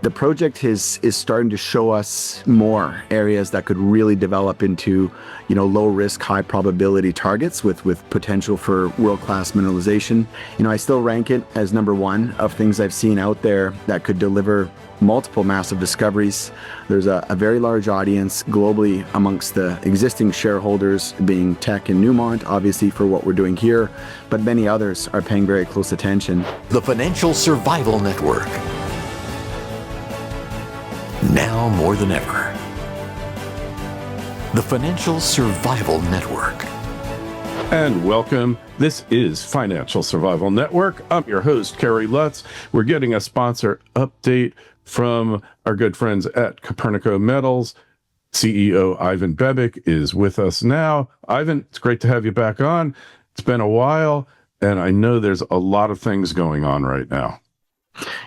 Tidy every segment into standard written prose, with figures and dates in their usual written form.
The project is starting to show us more areas that could really develop into, low risk, high probability targets with potential for world-class mineralization. I still rank it as number one of things I've seen out there that could deliver multiple massive discoveries. There's a very large audience globally amongst the existing shareholders, being Teck and Newmont, obviously for what we're doing here, but many others are paying very close attention. The Financial Survival Network. Now more than ever. The Financial Survival Network. And welcome. This is Financial Survival Network. I'm your host, Kerry Lutz. We're getting a sponsor update from our good friends at Coppernico Metals. CEO Ivan Bebek is with us now. Ivan, it's great to have you back on. It's been a while, and I know there's a lot of things going on right now.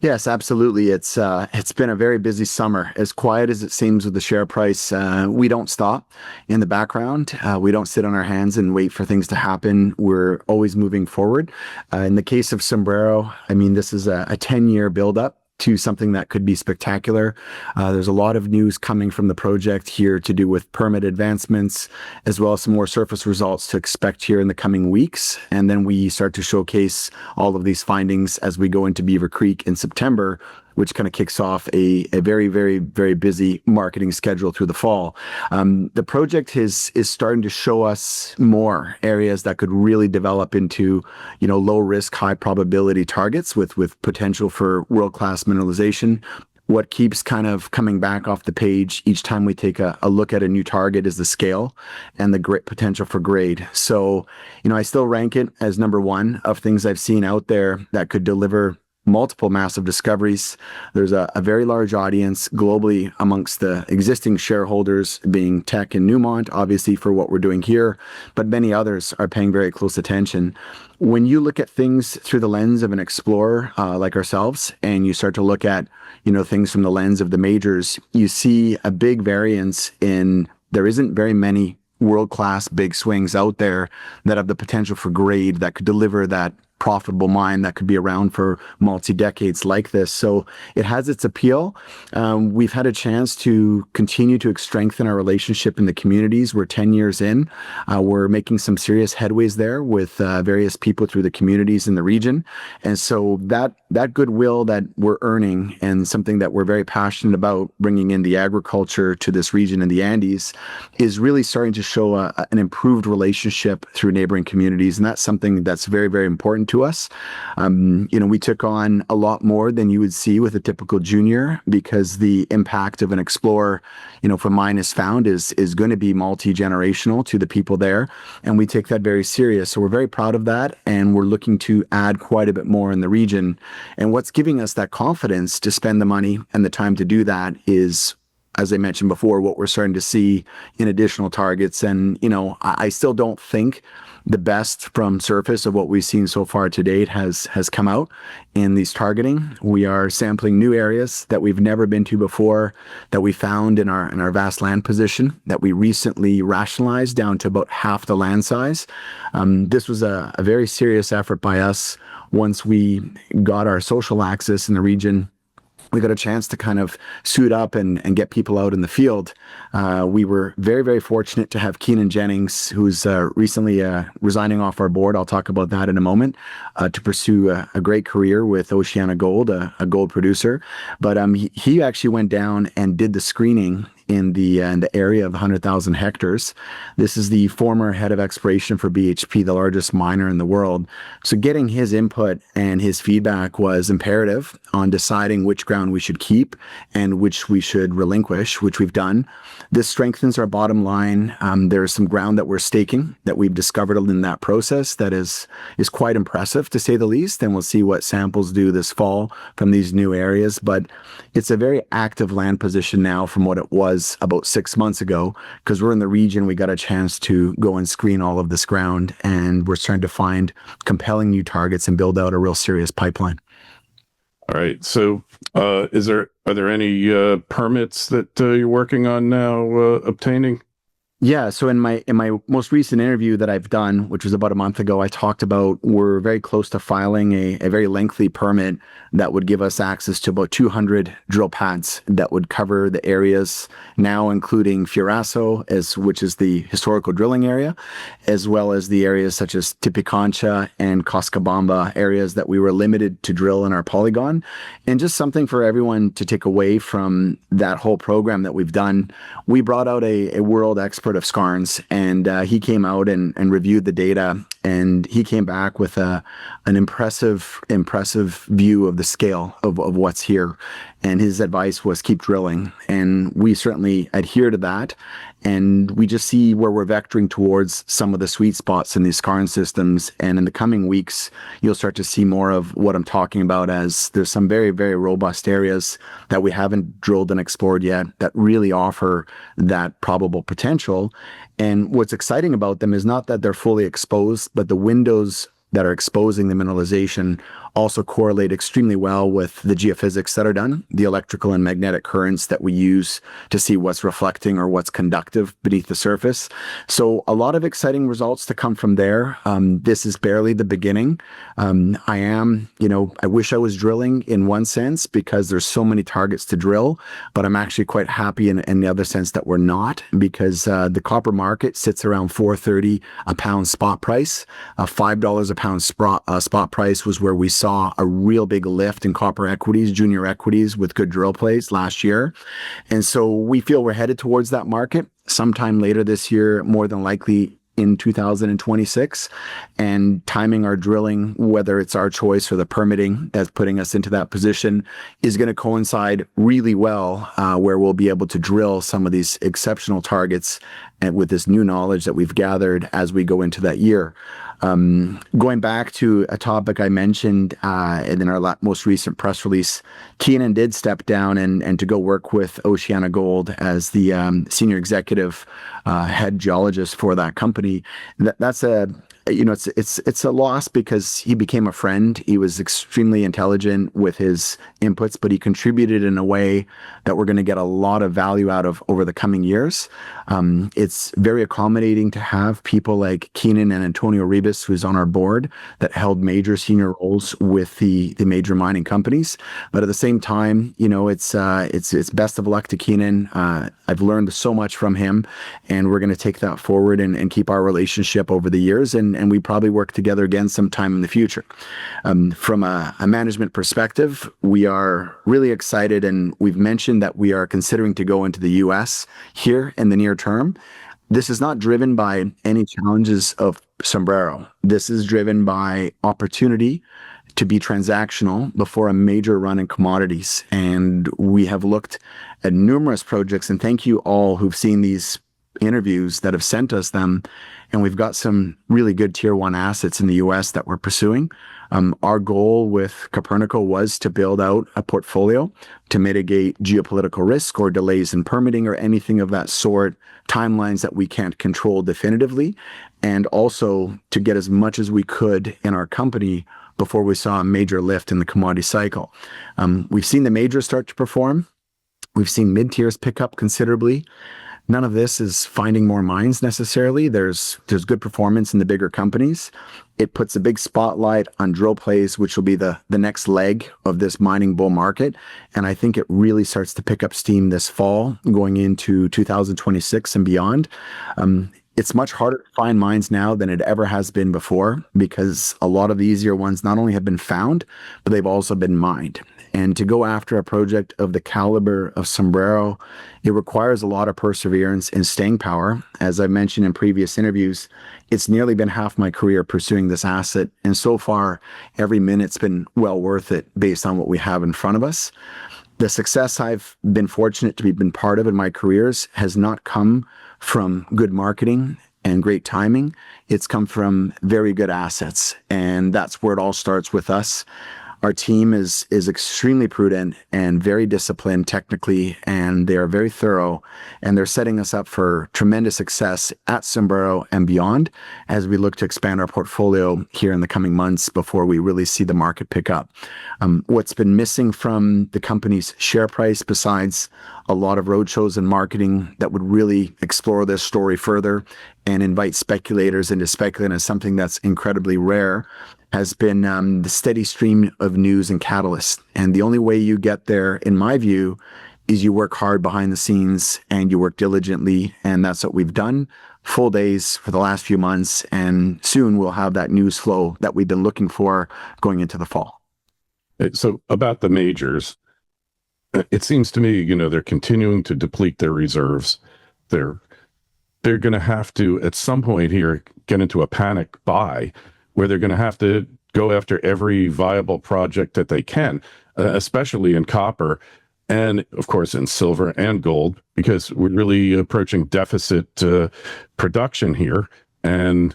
Yes, absolutely. It's been a very busy summer. As quiet as it seems with the share price, we don't stop in the background. We don't sit on our hands and wait for things to happen. We're always moving forward. In the case of Sombrero, this is a 10-year buildup to something that could be spectacular. There's a lot of news coming from the project here to do with permit advancements, as well as some more surface results to expect here in the coming weeks. And then we start to showcase all of these findings as we go into Beaver Creek in September, which kind of kicks off a very, very, very busy marketing schedule through the fall. The project is starting to show us more areas that could really develop into, low risk, high probability targets with potential for world-class mineralization. What keeps kind of coming back off the page each time we take a look at a new target is the scale and the great potential for grade. So, I still rank it as number one of things I've seen out there that could deliver multiple massive discoveries. There's a very large audience globally amongst the existing shareholders, being Teck and Newmont, obviously for what we're doing here, but many others are paying very close attention. When you look at things through the lens of an explorer like ourselves, and you start to look at, things from the lens of the majors, you see a big variance in there isn't very many world-class big swings out there that have the potential for grade that could deliver that profitable mine that could be around for multi-decades like this. So it has its appeal. We've had a chance to continue to strengthen our relationship in the communities. We're 10 years in. We're making some serious headways there with various people through the communities in the region. And so that goodwill that we're earning, and something that we're very passionate about, bringing in the agriculture to this region in the Andes, is really starting to show an improved relationship through neighboring communities. And that's something that's very, very important to us. We took on a lot more than you would see with a typical junior, because the impact of an explorer, from mine is found is going to be multi-generational to the people there. And we take that very serious. So we're very proud of that. And we're looking to add quite a bit more in the region. And what's giving us that confidence to spend the money and the time to do that is, as I mentioned before, what we're starting to see in additional targets. And, I still don't think the best from surface of what we've seen so far to date has come out in these targeting. We are sampling new areas that we've never been to before, that we found in our vast land position, that we recently rationalized down to about half the land size. This was a very serious effort by us. Once we got our social access in the region, we got a chance to kind of suit up and get people out in the field. We were very, very fortunate to have Keenan Jennings, who's recently resigning off our board. I'll talk about that in a moment, to pursue a great career with Oceana Gold, a gold producer. But he actually went down and did the screening in the area of 100,000 hectares. This is the former head of exploration for BHP, the largest miner in the world. So getting his input and his feedback was imperative on deciding which ground we should keep and which we should relinquish, which we've done. This strengthens our bottom line. There's some ground that we're staking that we've discovered in that process that is quite impressive, to say the least. And we'll see what samples do this fall from these new areas. But it's a very active land position now from what it was about 6 months ago, because we're in the region. We got a chance to go and screen all of this ground, and we're starting to find compelling new targets and build out a real serious pipeline. All right. So are there any permits that you're working on now obtaining? Yeah, so in my most recent interview that I've done, which was about a month ago, I talked about we're very close to filing a very lengthy permit that would give us access to about 200 drill pads that would cover the areas now, including Furaso, which is the historical drilling area, as well as the areas such as Tipiconcha and Coscabamba, areas that we were limited to drill in our polygon. And just something for everyone to take away from that whole program that we've done. We brought out a world expert of skarns, and he came out and reviewed the data, and he came back with an impressive view of the scale of what's here. And his advice was keep drilling, and we certainly adhere to that. And we just see where we're vectoring towards some of the sweet spots in these skarn systems. And in the coming weeks, you'll start to see more of what I'm talking about, as there's some very, very robust areas that we haven't drilled and explored yet that really offer that probable potential. And what's exciting about them is not that they're fully exposed, but the windows that are exposing the mineralization also correlate extremely well with the geophysics that are done, the electrical and magnetic currents that we use to see what's reflecting or what's conductive beneath the surface. So a lot of exciting results to come from there. This is barely the beginning. I wish I was drilling in one sense because there's so many targets to drill, but I'm actually quite happy in the other sense that we're not, because the copper market sits around $4.30 a pound spot price. $5 a pound spot price was where we saw a real big lift in copper equities, junior equities with good drill plays last year. And so we feel we're headed towards that market sometime later this year, more than likely in 2026, and timing our drilling, whether it's our choice or the permitting that's putting us into that position, is going to coincide really well, where we'll be able to drill some of these exceptional targets and with this new knowledge that we've gathered as we go into that year. Going back to a topic I mentioned in our most recent press release, Keenan did step down and to go work with Oceana Gold as the senior executive head geologist for that company. That's it's a loss because he became a friend. He was extremely intelligent with his inputs, but he contributed in a way that we're going to get a lot of value out of over the coming years. It's very accommodating to have people like Keenan and Antonio Ribas, who's on our board, that held major senior roles with the major mining companies. But at the same time, it's best of luck to Keenan. I've learned so much from him, and we're going to take that forward and keep our relationship over the years. And we probably work together again sometime in the future. From a management perspective, we are really excited, and we've mentioned that we are considering to go into the US here in the near term. This is not driven by any challenges of Sombrero. This is driven by opportunity to be transactional before a major run in commodities. And we have looked at numerous projects, and thank you all who've seen these interviews that have sent us them. And we've got some really good tier one assets in the US that we're pursuing. Our goal with Coppernico was to build out a portfolio to mitigate geopolitical risk or delays in permitting or anything of that sort, timelines that we can't control definitively, and also to get as much as we could in our company before we saw a major lift in the commodity cycle. We've seen the majors start to perform. We've seen mid-tiers pick up considerably. None of this is finding more mines necessarily. There's good performance in the bigger companies. It puts a big spotlight on drill plays, which will be the next leg of this mining bull market. And I think it really starts to pick up steam this fall, going into 2026 and beyond. It's much harder to find mines now than it ever has been before, because a lot of the easier ones not only have been found, but they've also been mined. And to go after a project of the caliber of Sombrero, it requires a lot of perseverance and staying power. As I've mentioned in previous interviews, it's nearly been half my career pursuing this asset. And so far, every minute's been well worth it based on what we have in front of us. The success I've been fortunate to be been part of in my careers has not come from good marketing and great timing. It's come from very good assets. And that's where it all starts with us. Our team is extremely prudent and very disciplined technically, and they are very thorough, and they're setting us up for tremendous success at Sombrero and beyond as we look to expand our portfolio here in the coming months before we really see the market pick up. What's been missing from the company's share price, besides a lot of roadshows and marketing that would really explore this story further and invite speculators into speculating as something that's incredibly rare, has been the steady stream of news and catalysts. And the only way you get there, in my view, is you work hard behind the scenes and you work diligently. And that's what we've done. Full days for the last few months. And soon we'll have that news flow that we've been looking for going into the fall. So about the majors, it seems to me, they're continuing to deplete their reserves. They're going to have to, at some point here, get into a panic buy where they're going to have to go after every viable project that they can, especially in copper and, of course, in silver and gold, because we're really approaching deficit production here. And,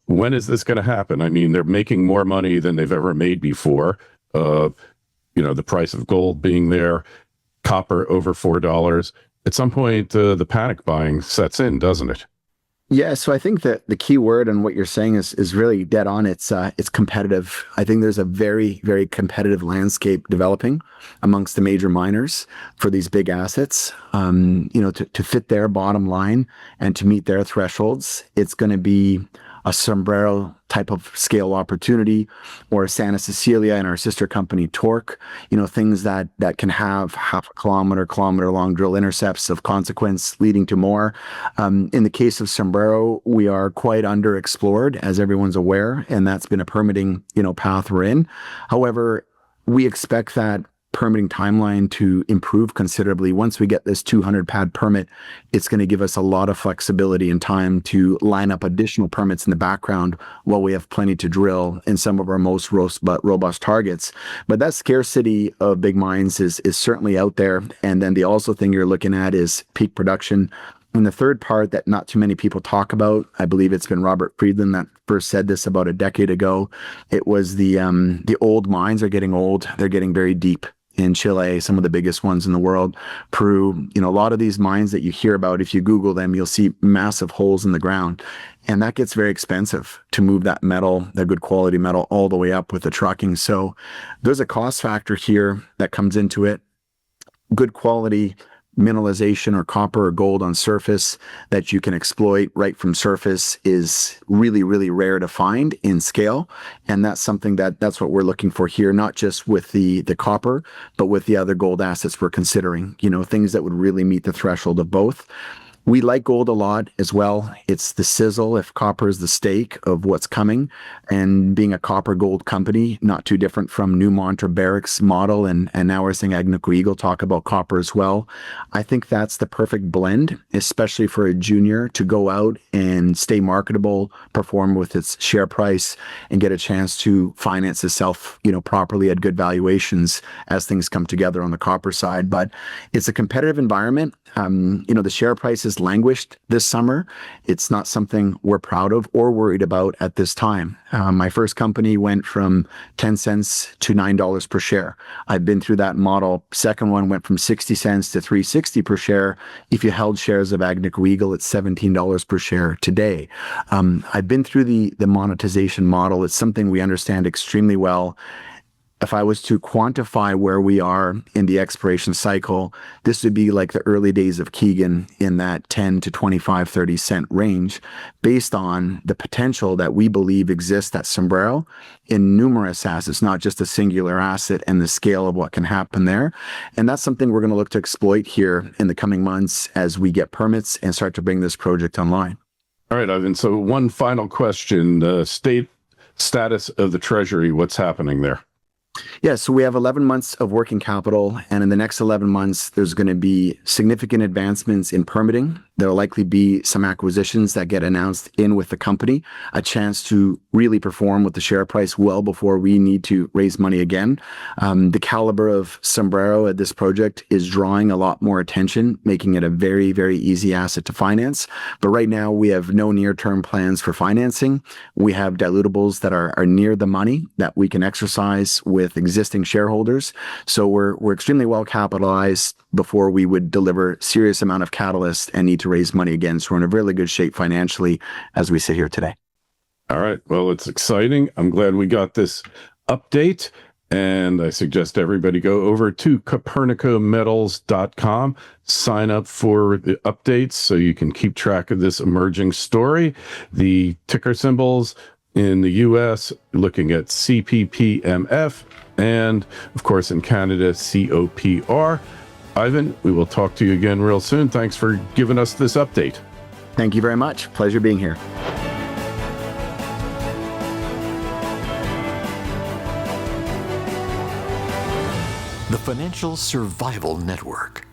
when is this going to happen? I mean, they're making more money than they've ever made before. The price of gold being there, copper over $4. At some point, the panic buying sets in, doesn't it? Yeah, so I think that the key word and what you're saying is really dead on. It's competitive. I think there's a very, very competitive landscape developing amongst the major miners for these big assets. To fit their bottom line and to meet their thresholds, it's going to be a Sombrero type of scale opportunity, or a Santa Cecilia and our sister company Torque, things that can have half a kilometer long drill intercepts of consequence leading to more. In the case of Sombrero, we are quite underexplored, as everyone's aware, and that's been a permitting, path we're in. However, we expect that permitting timeline to improve considerably. Once we get this 200 pad permit, it's going to give us a lot of flexibility and time to line up additional permits in the background while we have plenty to drill in some of our most robust targets. But that scarcity of big mines is certainly out there. And then the also thing you're looking at is peak production. And the third part that not too many people talk about, I believe it's been Robert Friedland that first said this about a decade ago. It was the old mines are getting old. They're getting very deep. In Chile, some of the biggest ones in the world, Peru, a lot of these mines that you hear about, if you Google them, you'll see massive holes in the ground. And that gets very expensive to move that metal, the good quality metal, all the way up with the trucking. So there's a cost factor here that comes into it. Good quality mineralization or copper or gold on surface that you can exploit right from surface is really, really rare to find in scale. And that's something that's what we're looking for here, not just with the copper, but with the other gold assets we're considering, things that would really meet the threshold of both. We like gold a lot as well. It's the sizzle, if copper is the steak, of what's coming. And being a copper gold company, not too different from Newmont or Barrick's model. And now we're seeing Agnico Eagle talk about copper as well. I think that's the perfect blend, especially for a junior to go out and stay marketable, perform with its share price, and get a chance to finance itself, properly at good valuations as things come together on the copper side. But it's a competitive environment. The share price has languished this summer. It's not something we're proud of or worried about at this time. My first company went from 10 cents to $9 per share. I've been through that model. Second one went from 60 cents to $3.60 per share. If you held shares of Agnico Eagle, it's $17 per share today. I've been through the monetization model. It's something we understand extremely well. If I was to quantify where we are in the exploration cycle, this would be like the early days of Keegan in that 10 to 25, 30 cent range, based on the potential that we believe exists at Sombrero in numerous assets, not just a singular asset, and the scale of what can happen there. And that's something we're going to look to exploit here in the coming months as we get permits and start to bring this project online. All right, Ivan. So one final question, the status of the Treasury, what's happening there? Yeah, so we have 11 months of working capital, and in the next 11 months, there's going to be significant advancements in permitting. There'll likely be some acquisitions that get announced in with the company, a chance to really perform with the share price well before we need to raise money again. The caliber of Sombrero at this project is drawing a lot more attention, making it a very, very easy asset to finance. But right now, we have no near-term plans for financing. We have dilutables that are near the money that we can exercise with existing shareholders. So we're extremely well capitalized before we would deliver serious amount of catalyst and need to raise money again. So we're in a really good shape financially as we sit here today. All right. Well, it's exciting. I'm glad we got this update. And I suggest everybody go over to CoppernicoMetals.com, sign up for the updates so you can keep track of this emerging story. The ticker symbols in the US, looking at CPPMF, and of course in Canada, COPR. Ivan, we will talk to you again real soon. Thanks for giving us this update. Thank you very much. Pleasure being here. The Financial Survival Network.